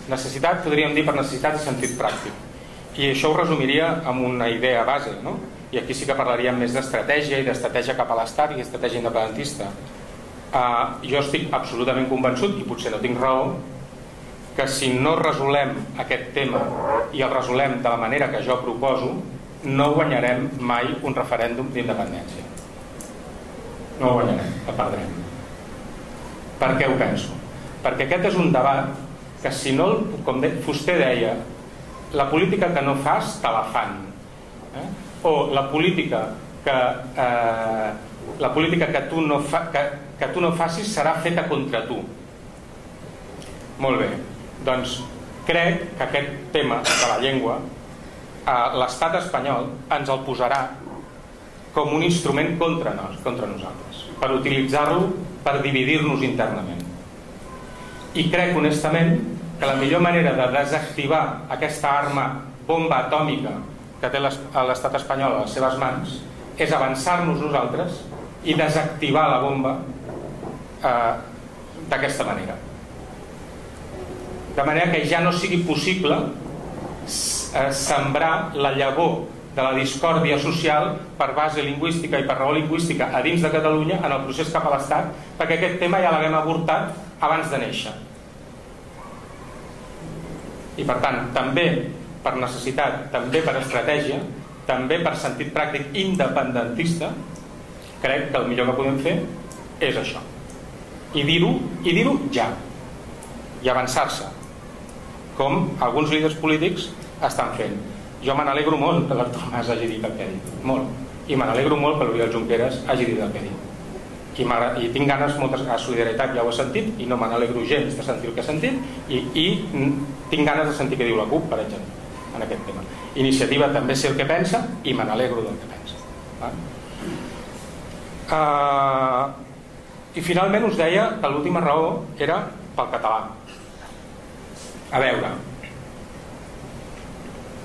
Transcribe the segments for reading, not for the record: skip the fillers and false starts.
Necessitat, podríem dir, per necessitat i sentit pràctic. I això ho resumiria amb una idea base, no? I aquí sí que parlaríem més d'estratègia i d'estratègia cap a l'Estat i estratègia independentista. Jo estic absolutament convençut, i potser no tinc raó, que si no resolem aquest tema i el resolem de la manera que jo proposo, no guanyarem mai un referèndum d'independència. No ho guanyarem, el perdrem. Per què ho penso? Perquè aquest és un debat que, si no, com Fuster deia, la política que no fas te la fan, o la política que tu no facis serà feta contra tu. Molt bé, doncs crec que aquest tema de la llengua l'estat espanyol ens el posarà com un instrument contra nosaltres, per utilitzar-lo per dividir-nos internament. I crec honestament que la millor manera de desactivar aquesta arma bomba atòmica que té l'estat espanyol a les seves mans és avançar-nos nosaltres i desactivar la bomba d'aquesta manera. De manera que ja no sigui possible sembrar la llavor de la discòrdia social per base lingüística i per raó lingüística a dins de Catalunya en el procés cap a l'Estat, perquè aquest tema ja l'haguem avortat abans de néixer. I per tant, també per necessitat, també per estratègia, també per sentit pràctic independentista, crec que el millor que podem fer és això. I dir-ho ja. I avançar-se, com alguns líders polítics estan fent. Jo me n'alegro molt que l'Artur Mas hagi dit el que ha dit, molt. I me n'alegro molt que l'Oriol Junqueras hagi dit el que ha dit. I tinc ganes, moltes a solidaritat ja ho he sentit, i no me n'alegro gens de sentir el que he sentit, i tinc ganes de sentir què diu la CUP, per exemple, en aquest tema. Iniciativa també sé el que pensa i me n'alegro del que pensa. I finalment us deia que l'última raó era pel català. A veure,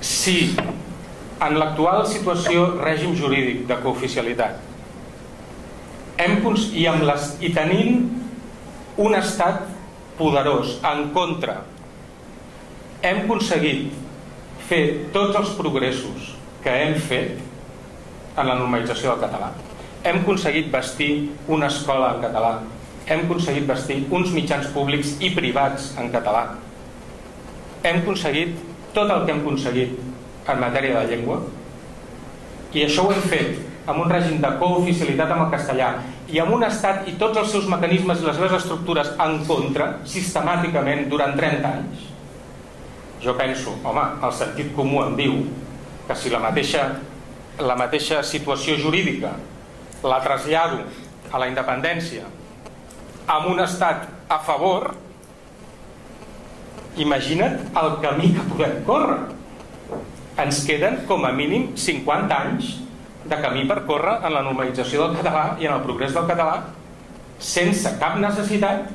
si en l'actual situació règim jurídic de cooficialitat i tenint un estat poderós en contra, hem aconseguit fer tots els progressos que hem fet en la normalització del català. Hem aconseguit bastir una escola en català, hem aconseguit bastir uns mitjans públics i privats en català, hem aconseguit tot el que hem aconseguit en matèria de llengua, i això ho hem fet amb un règim de cooficialitat amb el castellà i amb un estat i tots els seus mecanismes i les seves estructures en contra, sistemàticament, durant 30 anys. Jo penso, home, el sentit comú em diu que si la mateixa situació jurídica la trasllado a la independència amb un estat a favor, imagina't el camí que podem córrer. Ens queden com a mínim 50 anys de camí per córrer en la normalització del català i en el progrés del català, sense cap necessitat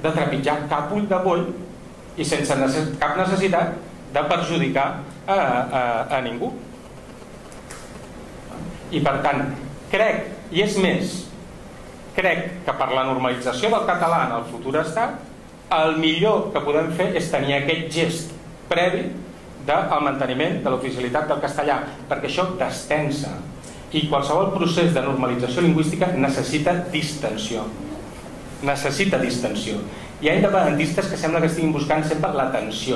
de trepitjar cap ull de poll i sense cap necessitat de perjudicar a ningú. I per tant, crec, i és més, crec que per la normalització del català en el futur estat, el millor que podem fer és tenir aquest gest previ del manteniment de l'oficialitat del castellà, perquè això destensa. I qualsevol procés de normalització lingüística necessita distensió. Necessita distensió. Hi ha independentistes que sembla que estiguin buscant sempre la tensió.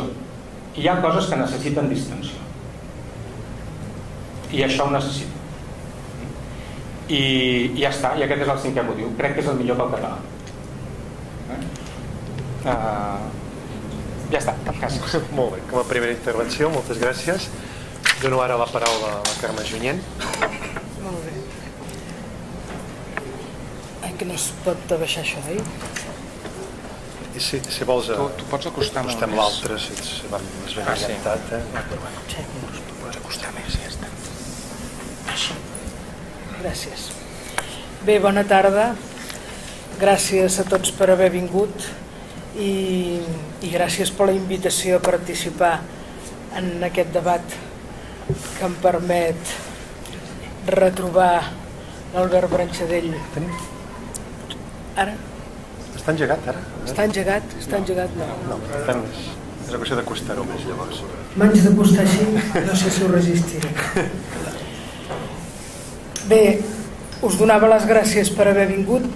I hi ha coses que necessiten distensió. I això ho necessita. I ja està, i aquest és el cinquè motiu. Crec que és el millor pel català. Ja està, cap cas. Molt bé, com a primera intervenció, moltes gràcies. Dono ara la paraula a la Carme Junyent. Molt bé. Que no es pot abaixar això, oi? Si vols... Tu pots acostar molt més. L'altre, si es ben orientat. Tu pots acostar més, ja està. Així. Gràcies. Bé, bona tarda. Gràcies a tots per haver vingut i gràcies per la invitació a participar en aquest debat que em permet retrobar l'Albert Branxadell. Ara? Està engegat, ara? Està engegat? Està engegat? No, És una qüestió de costar-ho més, llavors. M'haig de costar així, no sé si ho resistiré. Bé, us donava les gràcies per haver vingut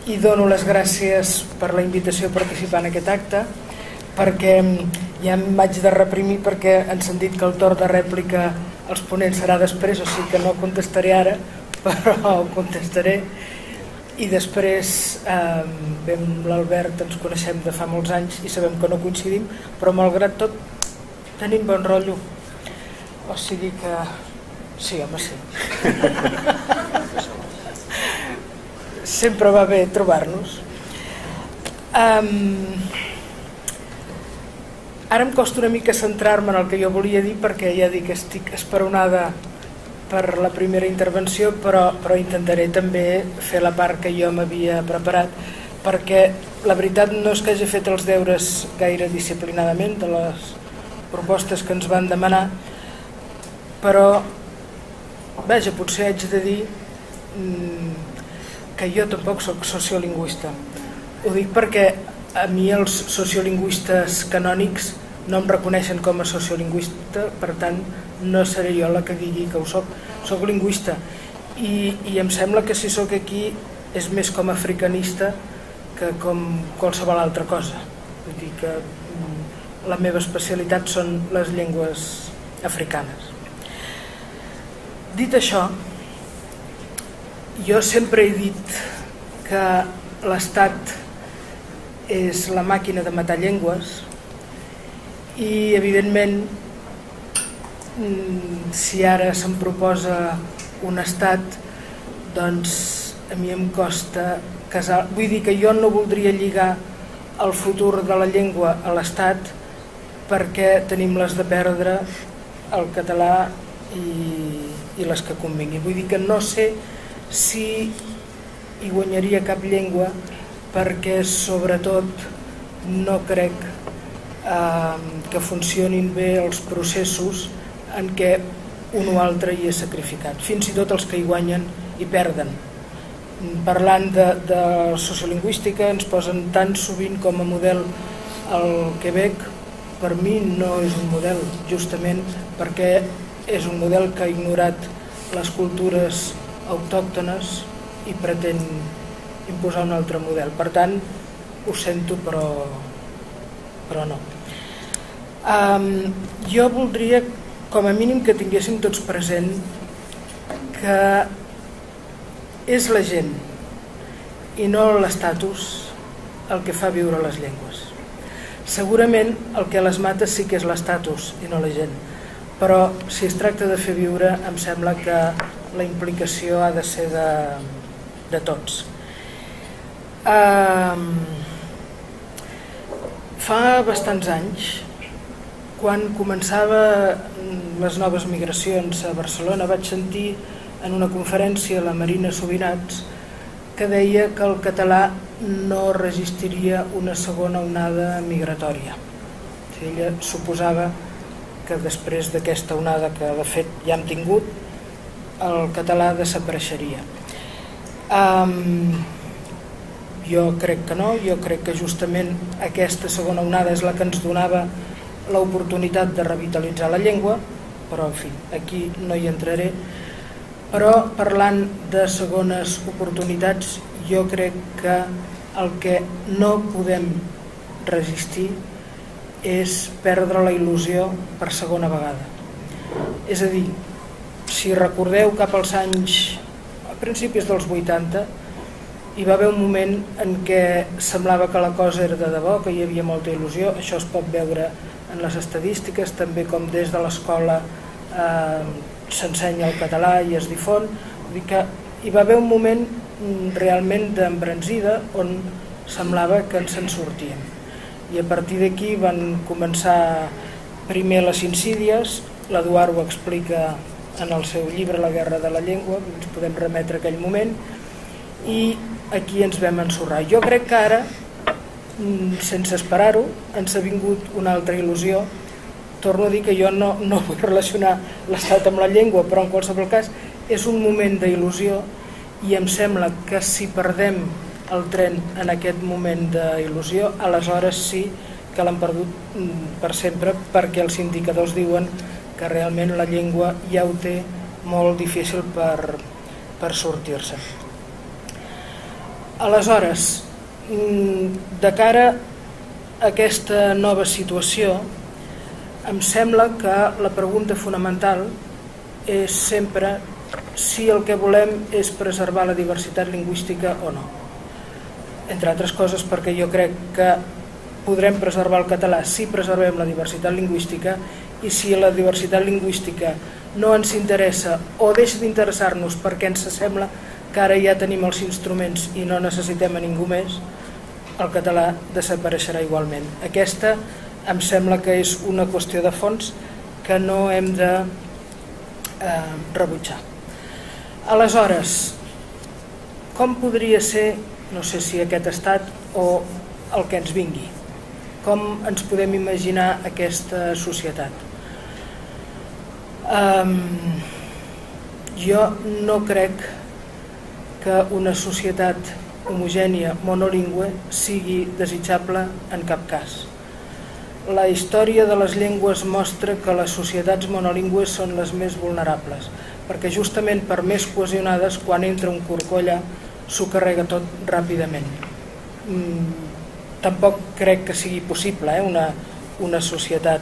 i dono les gràcies per la invitació a participar en aquest acte, perquè ja em vaig de reprimir perquè ens han dit que el torn de rèplica als ponents serà després, o sigui que no contestaré ara, però contestaré. I després amb l'Albert ens coneixem de fa molts anys i sabem que no coincidim, però malgrat tot tenim bon rotllo, o sigui que sí, home, sí. Sempre va bé trobar-nos. Ara em costa una mica centrar-me en el que jo volia dir perquè ja dic que estic esperonada per la primera intervenció, però intentaré també fer la part que jo m'havia preparat, perquè la veritat no és que hagi fet els deures gaire disciplinadament de les propostes que ens van demanar, però vaja, potser haig de dir que jo tampoc soc sociolingüista. Ho dic perquè a mi els sociolingüistes canònics no em reconeixen com a sociolingüista, per tant no seré jo la que digui que ho soc. Soc lingüista i em sembla que si soc aquí és més com a africanista que com qualsevol altra cosa. Vull dir que la meva especialitat són les llengües africanes. Dit això, jo sempre he dit que l'Estat és la màquina de matar llengües i evidentment si ara se'm proposa un estat, doncs a mi em costa casar. Vull dir que jo no voldria lligar el futur de la llengua a l'estat perquè tenim les de perdre, el català i les que convinguin. Vull dir que no sé si hi guanyaria cap llengua perquè sobretot no crec que funcionin bé els processos en què un o altre hi és sacrificat. Fins i tot els que hi guanyen hi perden. Parlant de sociolingüística ens posen tan sovint com a model el Quebec. Per mi no és un model, justament perquè és un model que ha ignorat les cultures autòctones i pretén imposar un altre model. Per tant, ho sento, però no. Jo voldria, com a mínim, que tinguéssim tots present que és la gent i no l'estatus el que fa viure les llengües. Segurament el que les mata sí que és l'estatus i no la gent, però si es tracta de fer viure em sembla que la implicació ha de ser de tots. Fa bastants anys, quan començava les noves migracions a Barcelona, vaig sentir en una conferència la Marina Subirats que deia que el català no resistiria una segona onada migratòria. Ella suposava que després d'aquesta onada que de fet ja hem tingut, el català desapareixeria. Jo crec que no, jo crec que justament aquesta segona onada és la que ens donava l'oportunitat de revitalitzar la llengua, però en fi, aquí no hi entraré. Però parlant de segones oportunitats, jo crec que el que no podem resistir és perdre la il·lusió per segona vegada. És a dir, si recordeu cap als anys, a principis dels 80, hi va haver un moment en què semblava que la cosa era de debò, que hi havia molta il·lusió. Això es pot veure en les estadístiques, també com des de l'escola s'ensenya el català i es difon. Vull dir que hi va haver un moment realment d'embranzida on semblava que ens en sortíem. I a partir d'aquí van començar primer les insídies, l'Eduard ho explica en el seu llibre La guerra de la llengua, ens podem remetre a aquell moment, i aquí ens vam ensorrar. Jo crec que ara, sense esperar-ho, ens ha vingut una altra il·lusió. Torno a dir que jo no vull relacionar l'estat amb la llengua, però en qualsevol cas és un moment d'il·lusió i em sembla que si perdem el tren en aquest moment d'il·lusió, aleshores sí que l'han perdut per sempre, perquè els indicadors diuen que realment la llengua ja ho té molt difícil per sortir-se. Aleshores, de cara a aquesta nova situació, em sembla que la pregunta fonamental és sempre si el que volem és preservar la diversitat lingüística o no. Entre altres coses perquè jo crec que podrem preservar el català si preservem la diversitat lingüística, i si la diversitat lingüística no ens interessa o deixa d'interessar-nos perquè ens sembla que ara ja tenim els instruments i no necessitem a ningú més, el català desapareixerà igualment. Aquesta em sembla que és una qüestió de fons que no hem de rebutjar. Aleshores, com podria ser, no sé si aquest estat o el que ens vingui? Com ens podem imaginar aquesta societat? Jo no crec que una societat homogènia monolingüe sigui desitjable en cap cas. La història de les llengües mostra que les societats monolingües són les més vulnerables, perquè justament per més cohesionades, quan entra un corcoll s'ho carrega tot ràpidament. Tampoc crec que sigui possible una societat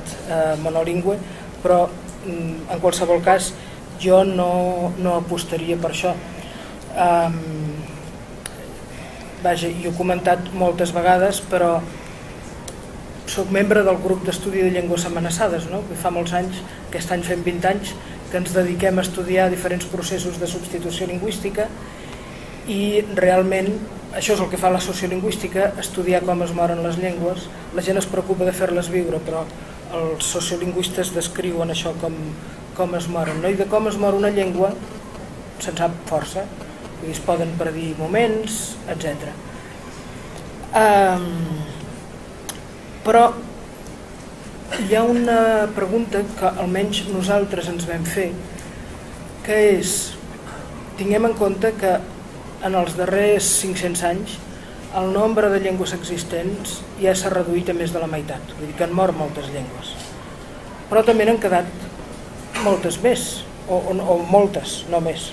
monolingüe, però en qualsevol cas jo no apostaria per això. Vaja, jo he comentat moltes vegades, però soc membre del grup d'estudi de llengües amenaçades, no? Fa molts anys, aquest any fem 20 anys, que ens dediquem a estudiar diferents processos de substitució lingüística, i realment això és el que fa la sociolingüística, estudiar com es moren les llengües. La gent es preocupa de fer-les viure, però els sociolingüistes descriuen això com es moren, no? I de com es mor una llengua se'n sap força, es poden predir moments, etc. Però hi ha una pregunta que almenys nosaltres ens vam fer, que és, tinguem en compte que en els darrers 500 anys el nombre de llengües existents ja s'ha reduït a més de la meitat, vull dir que han mort moltes llengües, però també n'han quedat moltes més, o moltes, no més.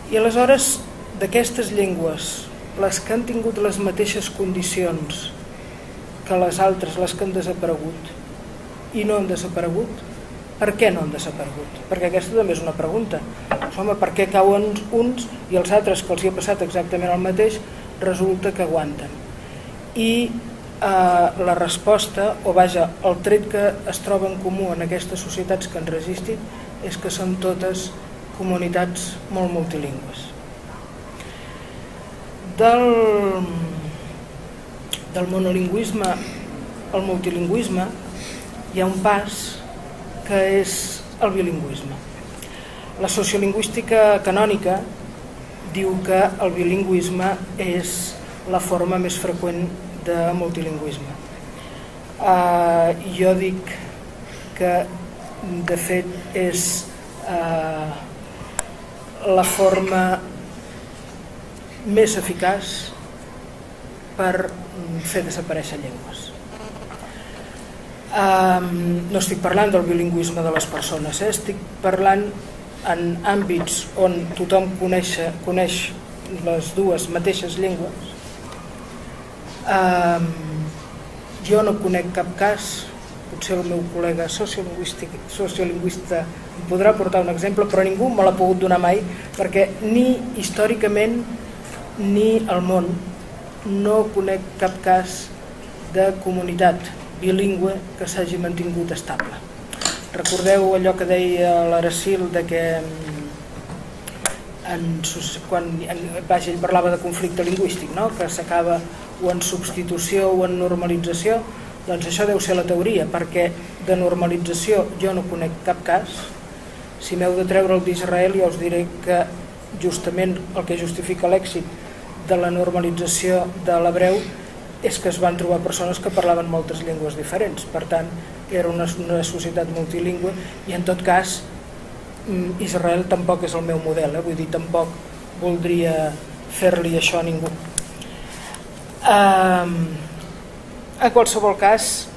I aleshores, d'aquestes llengües, les que han tingut les mateixes condicions que les altres, les que han desaparegut i no han desaparegut, per què no han desaparegut? Perquè aquesta també és una pregunta. Home, per què cauen uns i els altres, que els hi ha passat exactament el mateix, resulta que aguanten? I la resposta, o vaja, el tret que es troba en comú en aquestes societats que han resistit és que són totes comunitats molt multilingües. Del monolingüisme al multilingüisme hi ha un pas que és el bilingüisme. La sociolingüística canònica diu que el bilingüisme és la forma més freqüent de multilingüisme. Jo dic que de fet és la forma més eficaç per fer desaparèixer llengües. No estic parlant del bilingüisme de les persones, estic parlant en àmbits on tothom coneix les dues mateixes llengües. Jo no conec cap cas, potser el meu col·lega sociolingüista em podrà portar un exemple, però ningú me l'ha pogut donar mai, perquè ni històricament ni al món no conec cap cas de comunitat bilingüe que s'hagi mantingut estable. Recordeu allò que deia l'Aracil de que quan ell parlava de conflicte lingüístic, no? Que s'acaba o en substitució o en normalització, doncs això deu ser la teoria, perquè de normalització jo no conec cap cas. Si m'heu de treure el d'Israel, jo us diré que justament el que justifica l'èxit de la normalització de l'hebreu és que es van trobar persones que parlaven moltes llengües diferents, per tant era una societat multilingüe, i en tot cas Israel tampoc és el meu model, vull dir, tampoc voldria fer-li això a ningú. En qualsevol cas,